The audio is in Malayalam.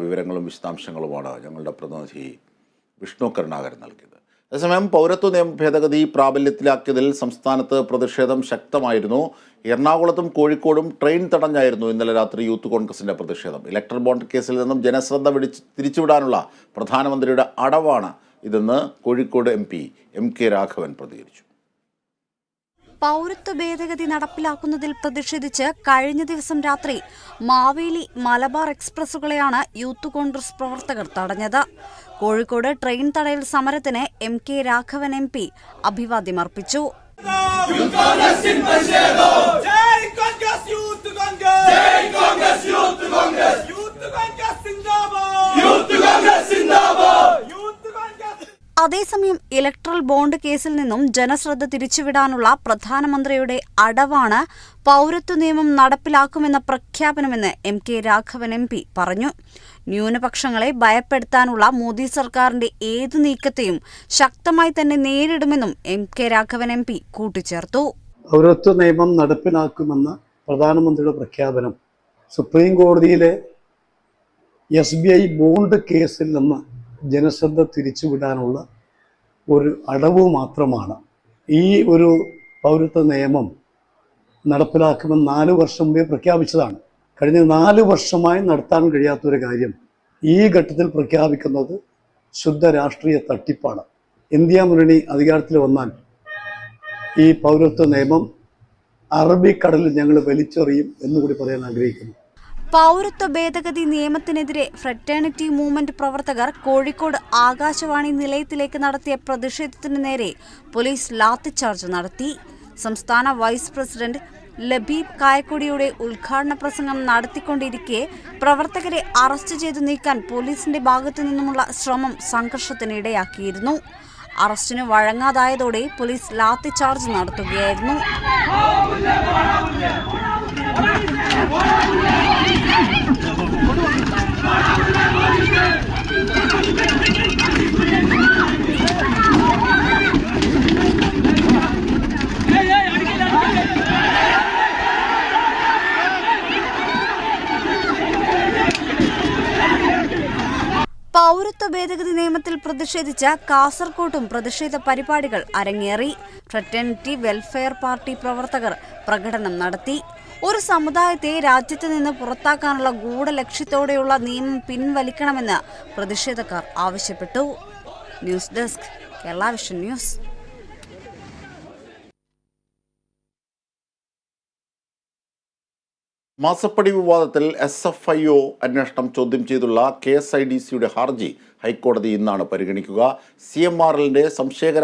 വിവരങ്ങളും വിശദാംശങ്ങളുമാണ് ഞങ്ങളുടെ പ്രതിനിധി വിഷ്ണു കരുണാകരൻ നൽകിയത്. അതേസമയം പൗരത്വ നിയമ ഭേദഗതി പ്രാബല്യത്തിലാക്കിയതിൽ സംസ്ഥാനത്ത് പ്രതിഷേധം ശക്തമായിരുന്നു. എറണാകുളത്തും കോഴിക്കോടും ട്രെയിൻ തടഞ്ഞായിരുന്നു ഇന്നലെ രാത്രി യൂത്ത് കോൺഗ്രസിന്റെ പ്രതിഷേധം. ഇലക്ട്രൽ ബോണ്ട് കേസിൽ നിന്നും ജനശ്രദ്ധ തിരിച്ചുവിടാനുള്ള പ്രധാനമന്ത്രിയുടെ അടവാണ് ഇതെന്ന് കോഴിക്കോട് MP MK രാഘവൻ പ്രതികരിച്ചു. പൗരത്വ ഭേദഗതി നടപ്പിലാക്കുന്നതിൽ പ്രതിഷേധിച്ച് കഴിഞ്ഞ ദിവസം രാത്രി മാവേലി മലബാർ എക്സ്പ്രസുകളെയാണ് യൂത്ത് കോൺഗ്രസ് പ്രവർത്തകർ തടഞ്ഞത്. കോഴിക്കോട് ട്രെയിൻ തടയൽ സമരത്തിന് MK രാഘവൻ MP അഭിവാദ്യമർപ്പിച്ചു. അതേസമയം ഇലക്ട്രൽ ബോണ്ട് കേസിൽ നിന്നും ജനശ്രദ്ധ തിരിച്ചുവിടാനുള്ള പ്രധാനമന്ത്രിയുടെ അടവാണ് പൗരത്വ നിയമം നടപ്പിലാക്കുമെന്ന പ്രഖ്യാപനമെന്ന് MK രാഘവൻ MP പറഞ്ഞു. ന്യൂനപക്ഷങ്ങളെ ഭയപ്പെടുത്താനുള്ള മോദി സർക്കാരിന്റെ ഏതു നീക്കത്തെയും ശക്തമായി തന്നെ നേരിടുമെന്നും MK രാഘവൻ MP കൂട്ടിച്ചേർത്തു. പൗരത്വ നിയമം നടപ്പിലാക്കുമെന്ന പ്രധാനമന്ത്രിയുടെ പ്രഖ്യാപനം സുപ്രീം കോടതിയിലെ SBI ബോണ്ട് കേസിൽ നിന്ന് ജനശ്രദ്ധ തിരിച്ചുവിടാനുള്ള ഒരു അടവ് മാത്രമാണ്. ഈ ഒരു പൗരത്വ നിയമം നടപ്പിലാക്കുമെന്ന് 4 വർഷം മുമ്പേ പ്രഖ്യാപിച്ചതാണ്. കഴിഞ്ഞ 4 വർഷമായി നടത്താൻ കഴിയാത്തൊരു കാര്യം ഈ ഘട്ടത്തിൽ പ്രഖ്യാപിക്കുന്നത് ശുദ്ധ രാഷ്ട്രീയ തട്ടിപ്പാണ്. ഇന്ത്യ മുന്നണി അധികാരത്തിൽ വന്നാൽ ഈ പൗരത്വ നിയമം അറബിക്കടലിൽ ഞങ്ങൾ വലിച്ചെറിയും എന്നുകൂടി പറയാൻ ആഗ്രഹിക്കുന്നു. പൗരത്വ ഭേദഗതി നിയമത്തിനെതിരെ ഫ്രറ്റേണിറ്റി മൂവ്മെന്റ് പ്രവർത്തകർ കോഴിക്കോട് ആകാശവാണി നിലയത്തിലേക്ക് നടത്തിയ പ്രതിഷേധത്തിന് നേരെ പോലീസ് ലാത്തിച്ചാർജ് നടത്തി. സംസ്ഥാന വൈസ് പ്രസിഡന്റ് ലബീബ് കായക്കൊടിയുടെ ഉദ്ഘാടന പ്രസംഗം നടത്തിക്കൊണ്ടിരിക്കെ പ്രവർത്തകരെ അറസ്റ്റ് ചെയ്തു നീക്കാൻ പോലീസിന്റെ ഭാഗത്തു നിന്നുമുള്ള ശ്രമം സംഘർഷത്തിനിടയാക്കിയിരുന്നു. അറസ്റ്റിന് വഴങ്ങാതായതോടെ പോലീസ് ലാത്തിച്ചാർജ് നടത്തുകയായിരുന്നു. പൗരത്വ ഭേദഗതി നിയമത്തിൽ പ്രതിഷേധിച്ച കാസർകോട്ടും പ്രതിഷേധ പരിപാടികൾ അരങ്ങേറി. ഫ്രറ്റേണിറ്റി വെൽഫെയർ പാർട്ടി പ്രവർത്തകർ പ്രകടനം നടത്തി. ഒരു സമുദായത്തെ രാജ്യത്ത് നിന്ന് പുറത്താക്കാനുള്ള ഗൂഢലക്ഷ്യത്തോടെയുള്ള നിയമം പിൻവലിക്കണമെന്ന് പ്രതിഷേധക്കാർ ആവശ്യപ്പെട്ടു. News desk Kerala vision news. മാസപ്പടി വിവാദത്തിൽ SFIO അന്വേഷണം ചോദ്യം ചെയ്തുള്ള KSIDCയുടെ ഹർജി ഹൈക്കോടതി ഇന്നാണ് പരിഗണിക്കുക. CMRLന്റെ സംശയകര